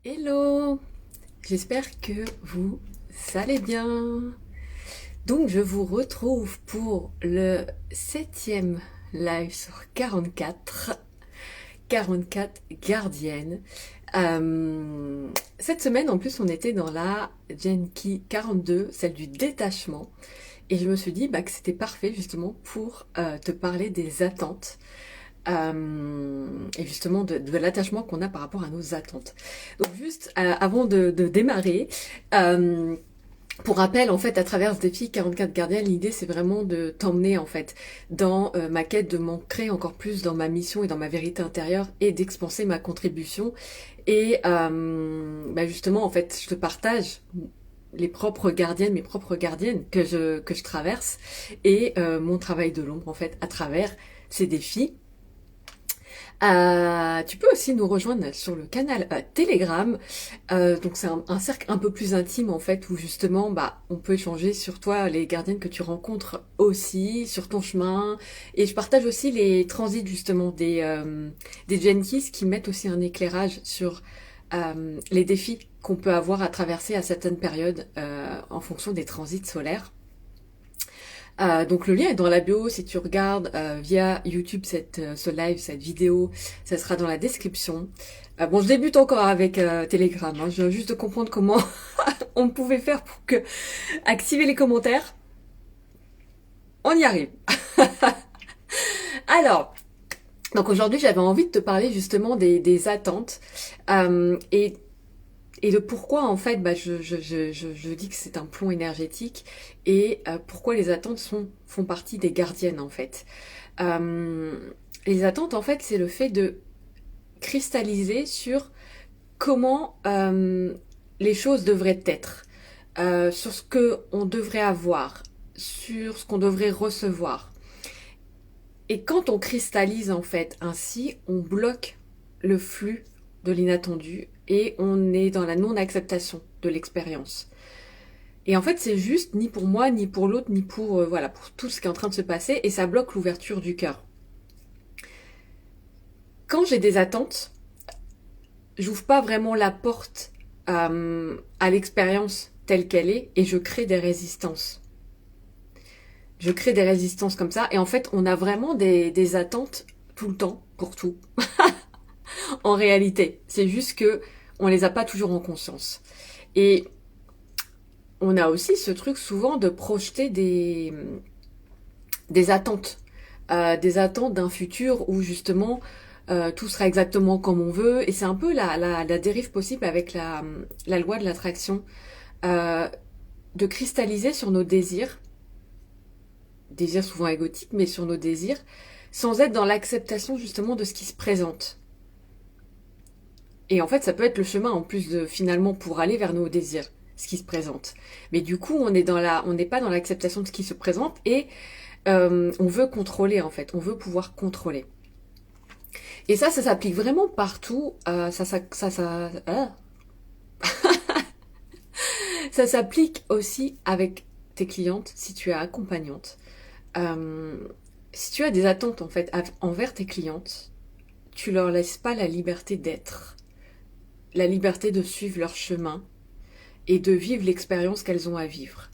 Hello, j'espère que vous allez bien. Donc je vous retrouve pour le septième live sur 44 gardiennes. Cette semaine en plus on était dans la Genki 42, celle du détachement. Et je me suis dit que c'était parfait justement pour te parler des attentes et justement de l'attachement qu'on a par rapport à nos attentes. Donc juste avant de démarrer, euh, pour rappel, en fait, à travers ce défi 44 gardiens, l'idée c'est vraiment de t'emmener en fait dans ma quête de m'ancrer encore plus dans ma mission et dans ma vérité intérieure et d'expanser ma contribution. Et justement, en fait, je te partage les propres gardiennes, mes propres gardiennes que je traverse et mon travail de l'ombre en fait à travers ces défis. Tu peux aussi nous rejoindre sur le canal Telegram. Donc c'est un cercle un peu plus intime en fait où justement on peut échanger sur toi, les gardiennes que tu rencontres aussi, sur ton chemin. Et je partage aussi les transits justement des Gentis qui mettent aussi un éclairage sur les défis qu'on peut avoir à traverser à certaines périodes en fonction des transits solaires. Donc le lien est dans la bio, si tu regardes via YouTube ce live, cette vidéo, ça sera dans la description. Bon, je débute encore avec Telegram, hein. Je viens juste de comprendre comment on pouvait faire pour que activer les commentaires. On y arrive. Alors, donc aujourd'hui j'avais envie de te parler justement des attentes et de pourquoi en fait je dis que c'est un plomb énergétique et pourquoi les attentes font partie des gardiennes en fait. Euh, les attentes, en fait, c'est le fait de cristalliser sur comment les choses devraient être, sur ce que on devrait avoir, sur ce qu'on devrait recevoir. Et quand on cristallise, en fait, ainsi, on bloque le flux de l'inattendu et on est dans la non-acceptation de l'expérience. Et en fait, c'est juste ni pour moi, ni pour l'autre, ni pour pour tout ce qui est en train de se passer, et ça bloque l'ouverture du cœur. Quand j'ai des attentes, j'ouvre pas vraiment la porte à l'expérience telle qu'elle est et je crée des résistances. Je crée des résistances comme ça et en fait on a vraiment des attentes tout le temps pour tout. En réalité, c'est juste que on les a pas toujours en conscience. Et on a aussi ce truc souvent de projeter des attentes d'un futur où justement tout sera exactement comme on veut. Et c'est un peu la dérive possible avec la loi de l'attraction, euh, de cristalliser sur nos désirs souvent égotiques, mais sur nos désirs, sans être dans l'acceptation justement de ce qui se présente. Et en fait, ça peut être le chemin en plus de finalement pour aller vers nos désirs, ce qui se présente. Mais du coup, on n'est pas dans l'acceptation de ce qui se présente et on veut contrôler en fait, on veut pouvoir contrôler. Et ça s'applique vraiment partout. Ça s'applique aussi avec tes clientes si tu es accompagnante. Euh, Si tu as des attentes en fait envers tes clientes, tu leur laisses pas la liberté d'être, la liberté de suivre leur chemin et de vivre l'expérience qu'elles ont à vivre.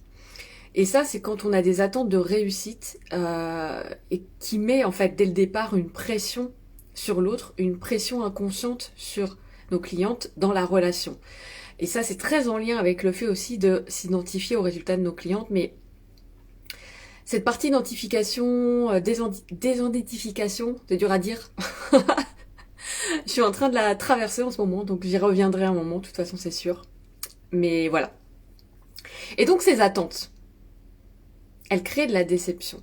Et ça, c'est quand on a des attentes de réussite et qui met en fait dès le départ une pression sur l'autre, une pression inconsciente sur nos clientes dans la relation. Et ça, c'est très en lien avec le fait aussi de s'identifier aux résultats de nos clientes, mais cette partie identification, désidentification, c'est dur à dire. Je suis en train de la traverser en ce moment, donc j'y reviendrai un moment, de toute façon c'est sûr. Mais voilà. Et donc ces attentes, elles créent de la déception.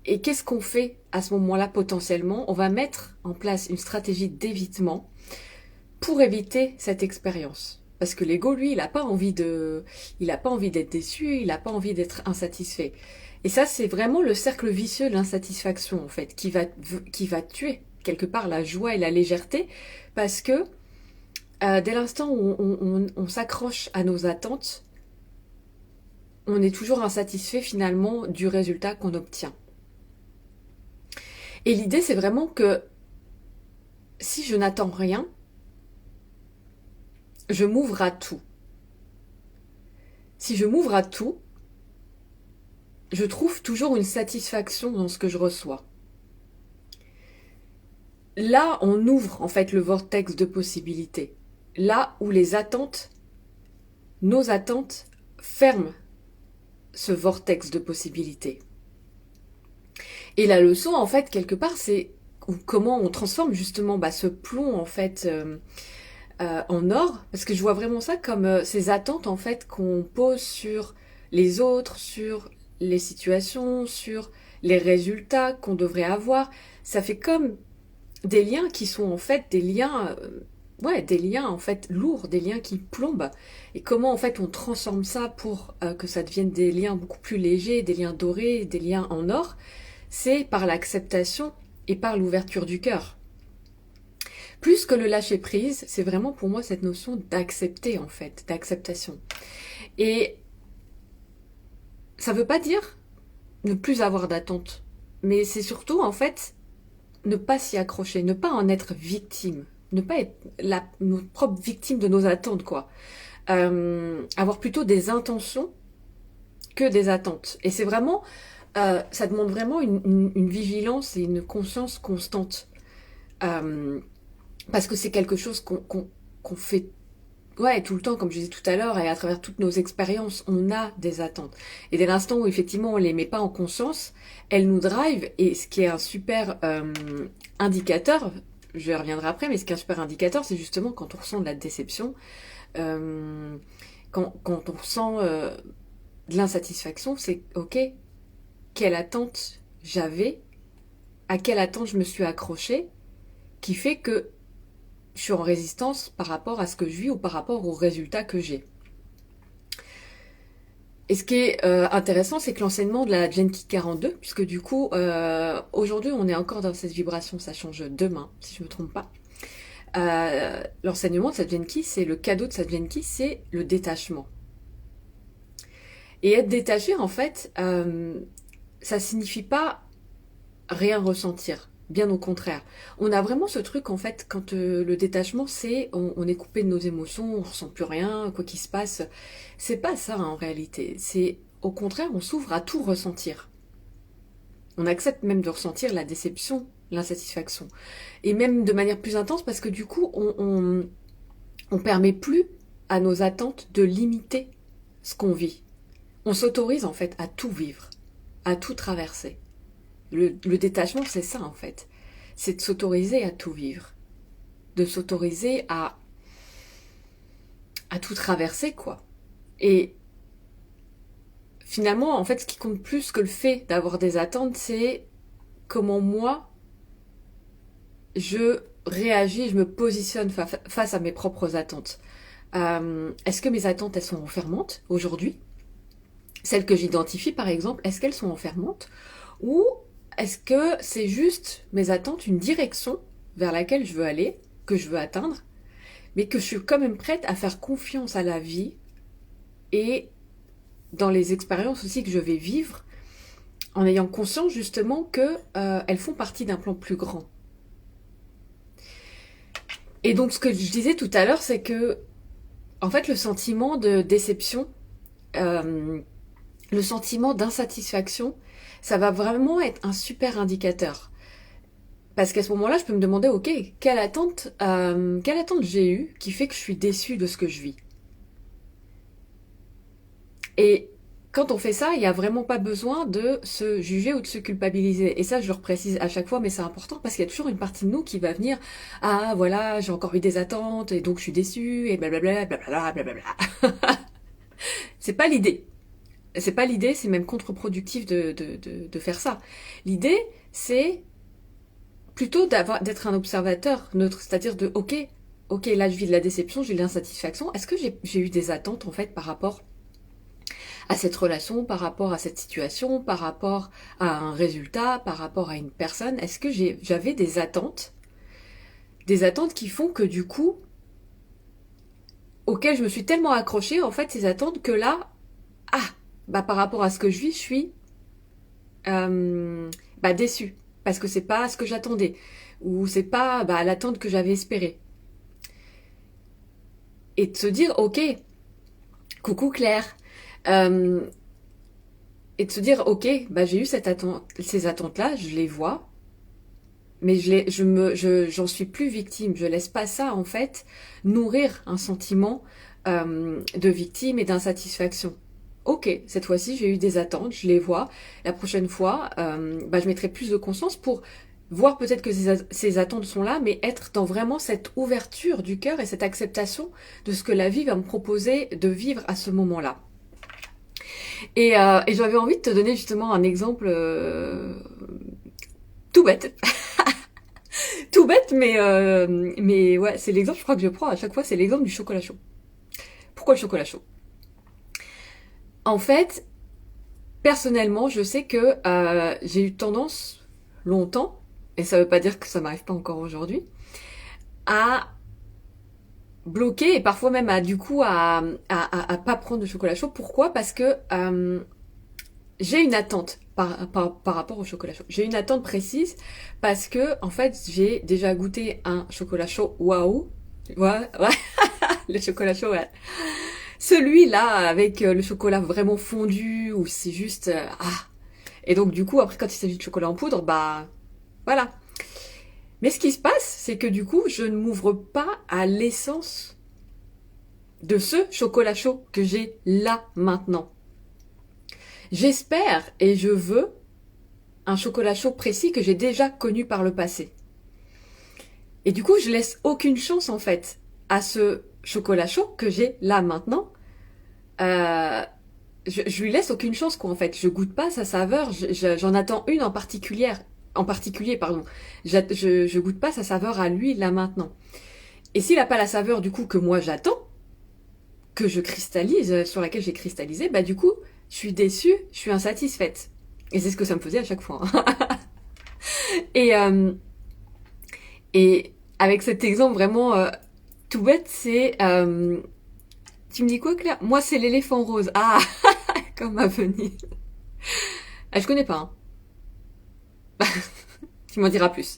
Et qu'est-ce qu'on fait à ce moment-là potentiellement? On va mettre en place une stratégie d'évitement pour éviter cette expérience. Parce que l'ego, lui, il a pas envie d'être déçu, il a pas envie d'être insatisfait. Et ça, c'est vraiment le cercle vicieux de l'insatisfaction, en fait, qui va tuer quelque part la joie et la légèreté, parce que dès l'instant où on s'accroche à nos attentes, on est toujours insatisfait finalement du résultat qu'on obtient. Et l'idée, c'est vraiment que si je n'attends rien, je m'ouvre à tout. Si je m'ouvre à tout, je trouve toujours une satisfaction dans ce que je reçois. Là, on ouvre en fait le vortex de possibilités. Là où nos attentes, ferment ce vortex de possibilités. Et la leçon, en fait, quelque part, c'est comment on transforme justement ce plomb, en fait, en or. Parce que je vois vraiment ça comme ces attentes, en fait, qu'on pose sur les autres, sur les situations, sur les résultats qu'on devrait avoir. Ça fait comme des liens qui sont en fait des liens, des liens en fait lourds, des liens qui plombent. Et comment en fait on transforme ça pour que ça devienne des liens beaucoup plus légers, des liens dorés, des liens en or, c'est par l'acceptation et par l'ouverture du cœur. Plus que le lâcher prise, c'est vraiment pour moi cette notion d'accepter en fait, d'acceptation. Et ça veut pas dire ne plus avoir d'attente, mais c'est surtout en fait ne pas s'y accrocher, ne pas en être victime, ne pas être notre propre victime de nos attentes, quoi. Avoir plutôt des intentions que des attentes. Et c'est vraiment, ça demande vraiment une vigilance et une conscience constante. Parce que c'est quelque chose qu'on fait tout le temps, comme je disais tout à l'heure, et à travers toutes nos expériences, on a des attentes. Et dès l'instant où effectivement on les met pas en conscience, elles nous drive, et ce qui est un super indicateur, je reviendrai après, mais ce qui est un super indicateur, c'est justement quand on ressent de la déception, quand on ressent de l'insatisfaction, c'est ok, quelle attente j'avais, à quelle attente je me suis accrochée, qui fait que je suis en résistance par rapport à ce que je vis ou par rapport aux résultats que j'ai. Et ce qui est intéressant, c'est que l'enseignement de la Genki 42, puisque du coup, aujourd'hui, on est encore dans cette vibration, ça change demain, si je ne me trompe pas. L'enseignement de cette Genki, c'est le cadeau de cette Genki, c'est le détachement. Et être détaché, en fait, ça signifie pas rien ressentir. Bien au contraire. On a vraiment ce truc, en fait, quand le détachement, c'est on est coupé de nos émotions, on ressent plus rien, quoi qu'il se passe. C'est pas ça, en réalité. C'est au contraire, on s'ouvre à tout ressentir. On accepte même de ressentir la déception, l'insatisfaction. Et même de manière plus intense, parce que du coup, on permet plus à nos attentes de limiter ce qu'on vit. On s'autorise, en fait, à tout vivre, à tout traverser. Le détachement, c'est ça en fait. C'est de s'autoriser à tout vivre. De s'autoriser à tout traverser, quoi. Et finalement, en fait, ce qui compte plus que le fait d'avoir des attentes, c'est comment moi, je réagis, je me positionne face à mes propres attentes. Est-ce que mes attentes, elles sont enfermantes aujourd'hui? Celles que j'identifie, par exemple, est-ce qu'elles sont enfermantes? Ou est-ce que c'est juste mes attentes, une direction vers laquelle je veux aller, que je veux atteindre, mais que je suis quand même prête à faire confiance à la vie et dans les expériences aussi que je vais vivre, en ayant conscience justement que elles font partie d'un plan plus grand. Et donc ce que je disais tout à l'heure, c'est que en fait le sentiment de déception, le sentiment d'insatisfaction, ça va vraiment être un super indicateur. Parce qu'à ce moment-là, je peux me demander, ok, quelle attente j'ai eue qui fait que je suis déçue de ce que je vis. Et quand on fait ça, il n'y a vraiment pas besoin de se juger ou de se culpabiliser. Et ça, je le reprécise à chaque fois, mais c'est important parce qu'il y a toujours une partie de nous qui va venir, ah voilà, j'ai encore eu des attentes et donc je suis déçue et blablabla, blablabla, blablabla. C'est pas l'idée. C'est pas l'idée, c'est même contre-productif de faire ça. L'idée, c'est plutôt d'être un observateur neutre, c'est-à-dire de ok, là je vis de la déception, j'ai de l'insatisfaction. Est-ce que j'ai eu des attentes en fait par rapport à cette relation, par rapport à cette situation, par rapport à un résultat, par rapport à une personne? Est-ce que j'avais des attentes qui font que du coup, auxquelles je me suis tellement accrochée en fait ces attentes que là, par rapport à ce que je vis, je suis déçue parce que c'est pas ce que j'attendais ou c'est pas l'attente que j'avais espérée. et de se dire, ok, coucou Claire, euh, et de se dire, ok, bah j'ai eu ces attentes-là, je les vois, mais j'en suis plus victime. Je laisse pas ça en fait nourrir un sentiment de victime et d'insatisfaction. Ok, cette fois-ci j'ai eu des attentes, je les vois. La prochaine fois, bah, je mettrai plus de conscience pour voir peut-être que ces attentes sont là, mais être dans vraiment cette ouverture du cœur et cette acceptation de ce que la vie va me proposer de vivre à ce moment-là. Et j'avais envie de te donner justement un exemple tout bête. Tout bête, mais ouais, c'est l'exemple, je crois que je prends à chaque fois, c'est l'exemple du chocolat chaud. Pourquoi le chocolat chaud? En fait, personnellement, je sais que j'ai eu tendance longtemps, et ça veut pas dire que ça m'arrive pas encore aujourd'hui, à bloquer et parfois même à du coup à pas prendre de chocolat chaud. Pourquoi? Parce que j'ai une attente par rapport au chocolat chaud. J'ai une attente précise parce que en fait j'ai déjà goûté un chocolat chaud waouh. Ouais, ouais. Le chocolat chaud, ouais. Celui-là avec le chocolat vraiment fondu ou c'est juste ah. Et donc du coup après quand il s'agit de chocolat en poudre, bah voilà. Mais ce qui se passe, c'est que du coup, je ne m'ouvre pas à l'essence de ce chocolat chaud que j'ai là maintenant. J'espère et je veux un chocolat chaud précis que j'ai déjà connu par le passé. Et du coup, je laisse aucune chance en fait à ce chocolat chaud que j'ai là maintenant. Euh, je lui laisse aucune chance quoi en fait. Je goûte pas sa saveur. J'en attends une en particulier pardon. Je goûte pas sa saveur à lui là maintenant. Et s'il a pas la saveur du coup que moi j'attends, que je cristallise, sur laquelle j'ai cristallisé, bah du coup, je suis déçue, je suis insatisfaite. Et c'est ce que ça me faisait à chaque fois. et, euh, et avec cet exemple vraiment tout bête, c'est... tu me dis quoi, Claire? Moi, c'est l'éléphant rose. Ah, comme ma Venise. Ah, je connais pas. Hein. Tu m'en diras plus.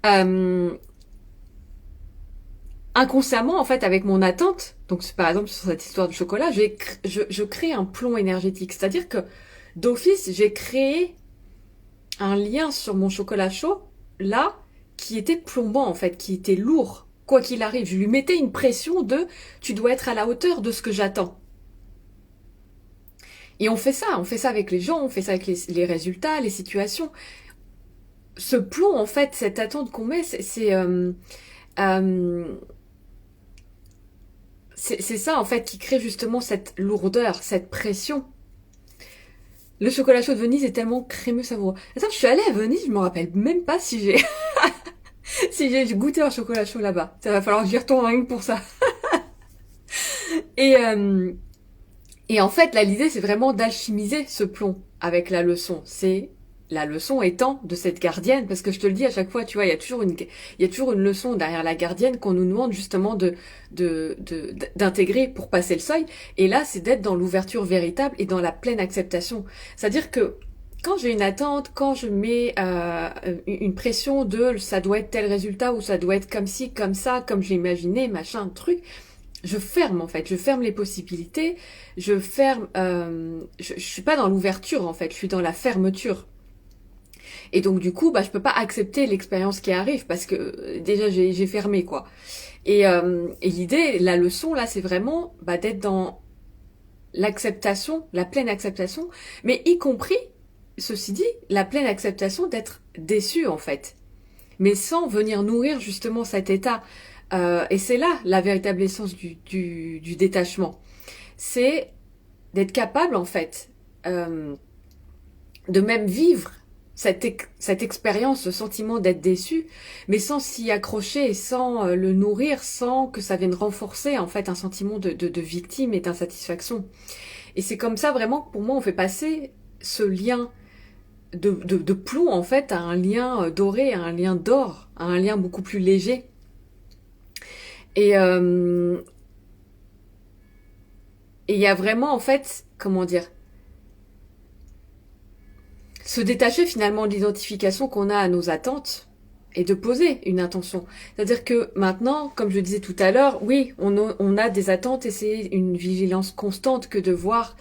Euh, inconsciemment, en fait, avec mon attente, donc par exemple sur cette histoire du chocolat, je crée un plomb énergétique. C'est-à-dire que d'office, j'ai créé un lien sur mon chocolat chaud, là, qui était plombant, en fait, qui était lourd. Quoi qu'il arrive, je lui mettais une pression de tu dois être à la hauteur de ce que j'attends. Et on fait ça avec les gens, on fait ça avec les résultats, les situations. Ce plomb, en fait, cette attente qu'on met, euh, c'est ça, en fait, qui crée justement cette lourdeur, cette pression. Le chocolat chaud de Venise est tellement crémeux savoureux. Attends, je suis allée à Venise, je me rappelle même pas si j'ai si j'ai goûté un chocolat chaud là-bas. Ça va falloir que j'y retourne rien que pour ça. Et, euh, et en fait, là, l'idée, c'est vraiment d'alchimiser ce plomb avec la leçon. C'est la leçon étant de cette gardienne, parce que je te le dis à chaque fois, tu vois, il y a toujours une leçon derrière la gardienne qu'on nous demande justement d'intégrer pour passer le seuil. Et là, c'est d'être dans l'ouverture véritable et dans la pleine acceptation. C'est-à-dire que quand j'ai une attente, quand je mets une pression de ça doit être tel résultat ou ça doit être comme ci, comme ça, comme j'ai imaginé, machin, truc, je ferme en fait, je ferme les possibilités, je ferme, je suis pas dans l'ouverture en fait, je suis dans la fermeture. Et donc du coup, bah je peux pas accepter l'expérience qui arrive parce que déjà j'ai fermé quoi. Et l'idée, la leçon là, c'est vraiment bah, d'être dans l'acceptation, la pleine acceptation, mais y compris, ceci dit, la pleine acceptation d'être déçu en fait, mais sans venir nourrir justement cet état. Et c'est là la véritable essence du détachement. C'est d'être capable, en fait, de même vivre cette expérience, ce sentiment d'être déçu, mais sans s'y accrocher, sans le nourrir, sans que ça vienne renforcer, en fait, un sentiment de victime et d'insatisfaction. Et c'est comme ça, vraiment, que pour moi, on fait passer ce lien de plomb, en fait, à un lien doré, à un lien d'or, à un lien beaucoup plus léger. Et il y a vraiment, en fait, comment dire, se détacher finalement de l'identification qu'on a à nos attentes et de poser une intention. C'est-à-dire que maintenant, comme je disais tout à l'heure, oui, on a des attentes et c'est une vigilance constante que de voir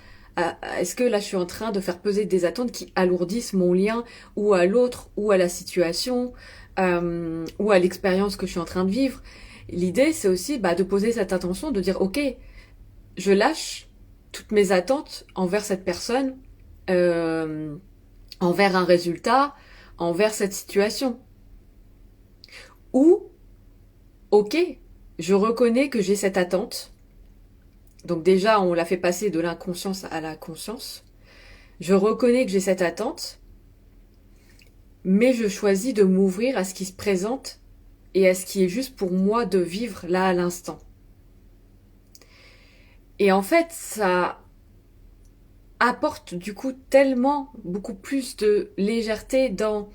est-ce que là je suis en train de faire peser des attentes qui alourdissent mon lien ou à l'autre ou à la situation ou à l'expérience que je suis en train de vivre. L'idée c'est aussi de poser cette intention, de dire ok, je lâche toutes mes attentes envers cette personne, envers un résultat, envers cette situation. Ou, ok, je reconnais que j'ai cette attente. Donc déjà, on l'a fait passer de l'inconscience à la conscience. Je reconnais que j'ai cette attente, mais je choisis de m'ouvrir à ce qui se présente et à ce qui est juste pour moi de vivre là à l'instant. Et en fait, ça apporte du coup tellement beaucoup plus de légèreté dans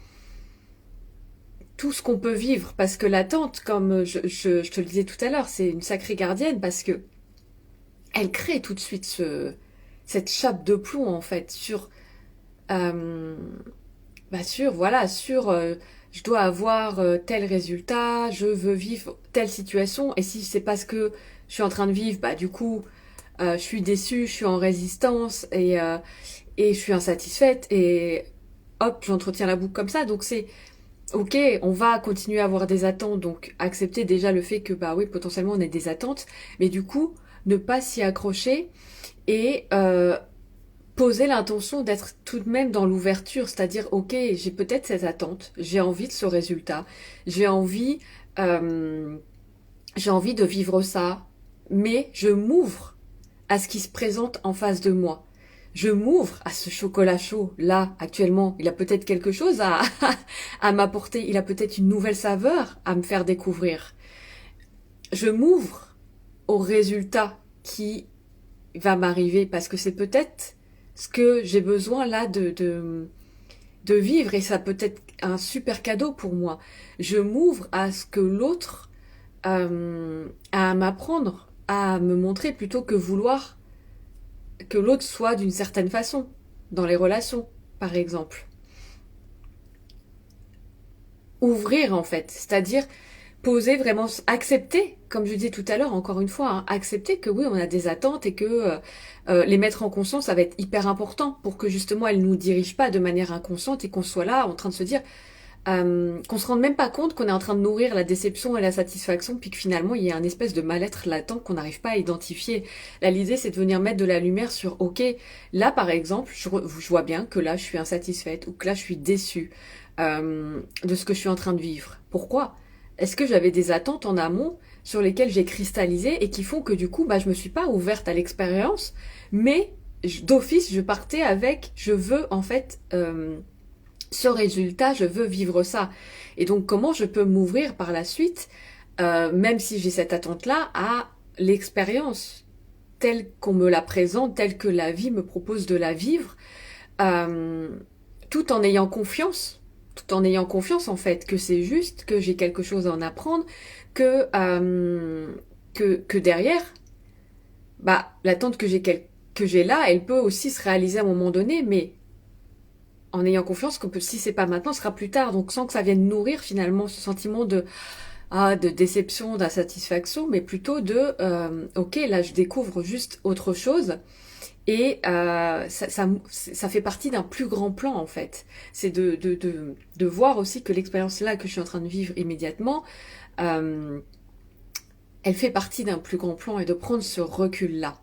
tout ce qu'on peut vivre, parce que l'attente, comme je te le disais tout à l'heure, c'est une sacrée gardienne, parce que elle crée tout de suite cette chape de plomb en fait euh, sur je dois avoir tel résultat, je veux vivre telle situation, et si c'est pas ce que je suis en train de vivre, du coup je suis déçue, je suis en résistance et je suis insatisfaite et hop, j'entretiens la boucle comme ça. Donc c'est ok, on va continuer à avoir des attentes, donc accepter déjà le fait que oui, potentiellement on ait des attentes, mais du coup ne pas s'y accrocher et poser l'intention d'être tout de même dans l'ouverture, c'est-à-dire ok, j'ai peut-être cette attente, j'ai envie de ce résultat, j'ai envie euh, j'ai envie de vivre ça, mais je m'ouvre à ce qui se présente en face de moi. Je m'ouvre à ce chocolat chaud. Là, actuellement, il a peut-être quelque chose à m'apporter. Il a peut-être une nouvelle saveur à me faire découvrir. Je m'ouvre au résultat qui va m'arriver parce que c'est peut-être ce que j'ai besoin là de vivre et ça peut être un super cadeau pour moi. Je m'ouvre à ce que l'autre a à m'apprendre, à me montrer plutôt que vouloir que l'autre soit d'une certaine façon, dans les relations, par exemple. Ouvrir, en fait, c'est-à-dire poser vraiment, accepter, comme je disais tout à l'heure, encore une fois, accepter que oui, on a des attentes et que les mettre en conscience, ça va être hyper important pour que justement elles nous dirigent pas de manière inconsciente et qu'on soit là en train de se dire, qu'on se rende même pas compte qu'on est en train de nourrir la déception et la satisfaction, puis que finalement il y a un espèce de mal-être latent qu'on n'arrive pas à identifier. Là, l'idée c'est de venir mettre de la lumière sur, ok, là par exemple, je vois bien que là je suis insatisfaite ou que là je suis déçue de ce que je suis en train de vivre. Pourquoi? Est-ce que j'avais des attentes en amont sur lesquelles j'ai cristallisé et qui font que du coup, je me suis pas ouverte à l'expérience, mais d'office je partais avec, je veux en fait ce résultat, je veux vivre ça. Et donc comment je peux m'ouvrir par la suite, même si j'ai cette attente-là, à l'expérience telle qu'on me la présente, telle que la vie me propose de la vivre, euh, tout en ayant confiance, tout en ayant confiance en fait que c'est juste, que j'ai quelque chose à en apprendre, que derrière, l'attente que j'ai là, elle peut aussi se réaliser à un moment donné, mais en ayant confiance que si c'est pas maintenant, ce sera plus tard. Donc sans que ça vienne nourrir finalement ce sentiment de déception, d'insatisfaction, mais plutôt ok, là je découvre juste autre chose. Et ça fait partie d'un plus grand plan en fait. C'est de voir aussi que l'expérience là que je suis en train de vivre immédiatement, euh, elle fait partie d'un plus grand plan et de prendre ce recul là.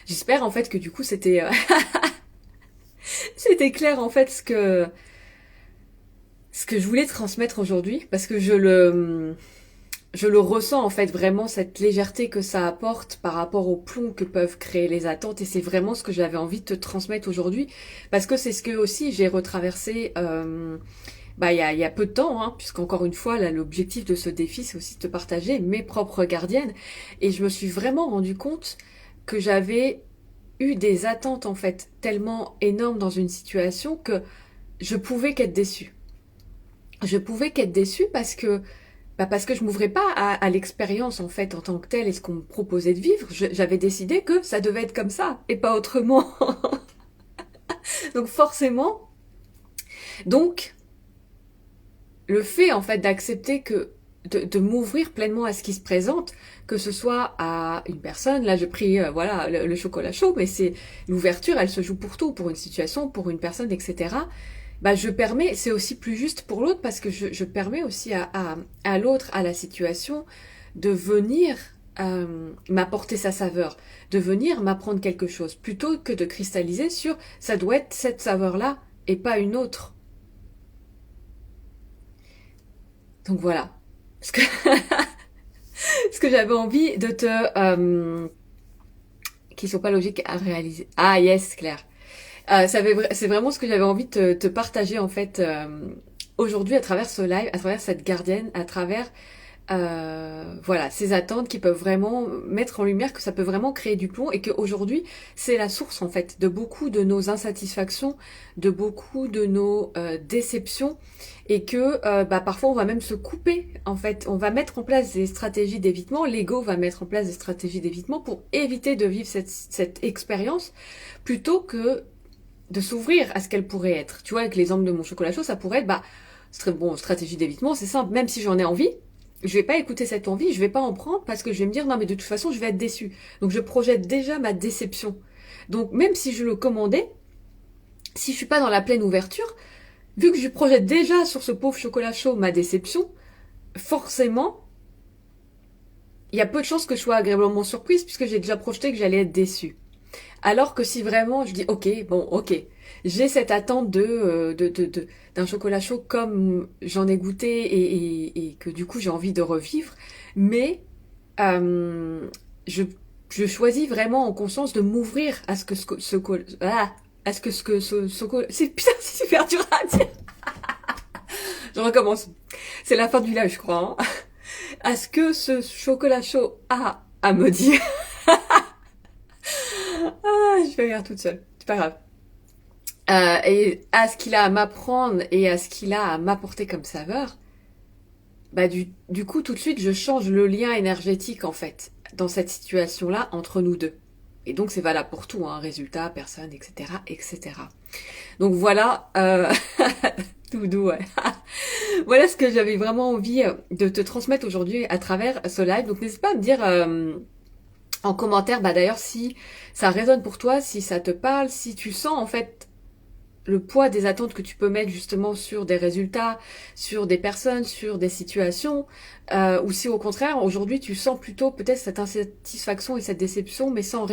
J'espère en fait que du coup c'était clair en fait ce que je voulais transmettre aujourd'hui, parce que je le ressens en fait vraiment, cette légèreté que ça apporte par rapport au plomb que peuvent créer les attentes, et c'est vraiment ce que j'avais envie de te transmettre aujourd'hui, parce que c'est ce que aussi j'ai retraversé il y a peu de temps, puisqu'encore une fois là l'objectif de ce défi c'est aussi de te partager mes propres gardiennes, et je me suis vraiment rendu compte que j'avais eu des attentes en fait tellement énormes dans une situation que je pouvais qu'être déçue. Je pouvais qu'être déçue parce que je m'ouvrais pas à l'expérience en fait en tant que telle et ce qu'on me proposait de vivre. J'avais décidé que ça devait être comme ça et pas autrement. Donc forcément, donc le fait en fait d'accepter que de m'ouvrir pleinement à ce qui se présente, que ce soit à une personne, là je prie voilà le chocolat chaud, mais c'est l'ouverture, elle se joue pour tout, pour une situation, pour une personne, etc. Bah je permets, c'est aussi plus juste pour l'autre parce que je permets aussi à l'autre, à la situation, de venir m'apporter sa saveur, de venir m'apprendre quelque chose, plutôt que de cristalliser sur ça doit être cette saveur-là et pas une autre. Donc voilà. Ce que, ce que j'avais envie de te... qui sont pas logiques à réaliser. Ah yes, Claire. C'est vraiment ce que j'avais envie de te partager en fait aujourd'hui à travers ce live, à travers cette gardienne, à travers voilà, ces attentes qui peuvent vraiment mettre en lumière que ça peut vraiment créer du plomb et qu'aujourd'hui, c'est la source en fait de beaucoup de nos insatisfactions, de beaucoup de nos déceptions et que bah, parfois on va même se couper en fait, on va mettre en place des stratégies d'évitement, l'ego va mettre en place des stratégies d'évitement pour éviter de vivre cette expérience plutôt que de s'ouvrir à ce qu'elle pourrait être. Tu vois, avec l'exemple de mon chocolat chaud, ça pourrait être, bah, bon, stratégie d'évitement, c'est simple, même si j'en ai envie, je vais pas écouter cette envie, je vais pas en prendre parce que je vais me dire non mais de toute façon je vais être déçue. Donc je projette déjà ma déception. Donc même si je le commandais, si je suis pas dans la pleine ouverture, vu que je projette déjà sur ce pauvre chocolat chaud ma déception, forcément, il y a peu de chances que je sois agréablement surprise puisque j'ai déjà projeté que j'allais être déçue. Alors que si vraiment je dis ok, bon ok, j'ai cette attente d'un chocolat chaud comme j'en ai goûté et que du coup j'ai envie de revivre, mais euh, je, je choisis vraiment en conscience de m'ouvrir à ce que à ce que c'est putain c'est super dur à dire. Je recommence. C'est la fin du live je crois. Hein. À ce que ce chocolat chaud a à me dire. Ah, je vais rire toute seule. C'est pas grave. Et à ce qu'il a à m'apprendre et à ce qu'il a à m'apporter comme saveur, bah du coup tout de suite je change le lien énergétique en fait dans cette situation-là entre nous deux. Et donc c'est valable pour tout, hein, résultat, personne, etc., etc. Donc voilà, tout doux, ouais. Voilà ce que j'avais vraiment envie de te transmettre aujourd'hui à travers ce live. Donc n'hésite pas à me dire en commentaire, bah d'ailleurs si ça résonne pour toi, si ça te parle, si tu sens en fait le poids des attentes que tu peux mettre justement sur des résultats, sur des personnes, sur des situations, ou si au contraire aujourd'hui tu sens plutôt peut-être cette insatisfaction et cette déception, mais sans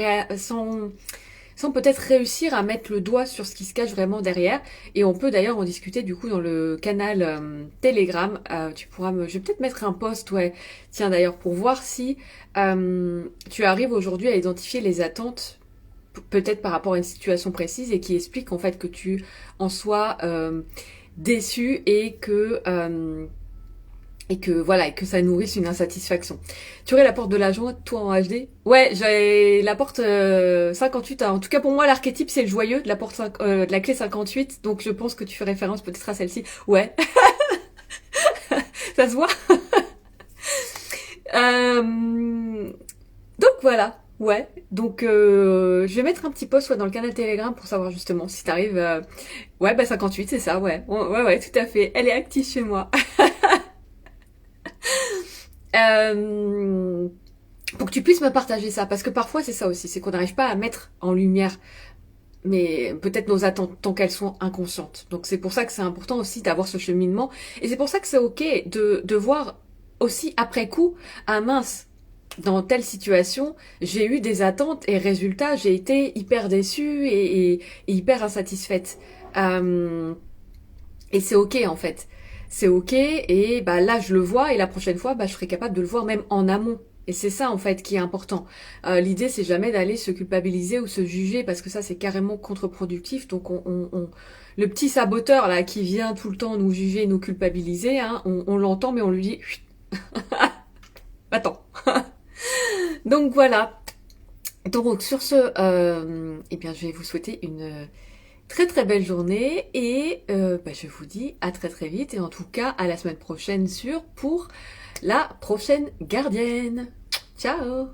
peut-être réussir à mettre le doigt sur ce qui se cache vraiment derrière. Et on peut d'ailleurs en discuter du coup dans le canal Telegram. Je vais peut-être mettre un post, ouais. Tiens d'ailleurs pour voir si tu arrives aujourd'hui à identifier les attentes peut-être par rapport à une situation précise et qui explique en fait que tu en sois déçu et que voilà et que ça nourrisse une insatisfaction. Tu aurais la porte de la joie toi en HD? Ouais, j'ai la porte 58. En tout cas pour moi l'archétype c'est le joyeux de la porte de la clé 58. Donc je pense que tu fais référence peut-être à celle-ci. Ouais. Ça se voit. Donc voilà. Ouais, donc je vais mettre un petit post dans le canal Telegram pour savoir justement si t'arrives... Ouais, bah 58, c'est ça, ouais. Ouais, tout à fait. Elle est active chez moi. Pour que tu puisses me partager ça, parce que parfois c'est ça aussi, c'est qu'on n'arrive pas à mettre en lumière mais peut-être nos attentes tant qu'elles sont inconscientes. Donc c'est pour ça que c'est important aussi d'avoir ce cheminement. Et c'est pour ça que c'est ok de voir aussi après coup, ah mince, dans telle situation, j'ai eu des attentes et résultat, j'ai été hyper déçue et hyper insatisfaite. Et c'est ok en fait. C'est ok et bah là je le vois et la prochaine fois bah je serai capable de le voir même en amont. Et c'est ça en fait qui est important. L'idée c'est jamais d'aller se culpabiliser ou se juger parce que ça c'est carrément contre-productif. Donc le petit saboteur là qui vient tout le temps nous juger, nous culpabiliser, hein, on l'entend mais on lui dit attends. Donc voilà. Donc sur ce, eh bien je vais vous souhaiter une très très belle journée et bah, je vous dis à très très vite et en tout cas à la semaine prochaine pour la prochaine gardienne. Ciao!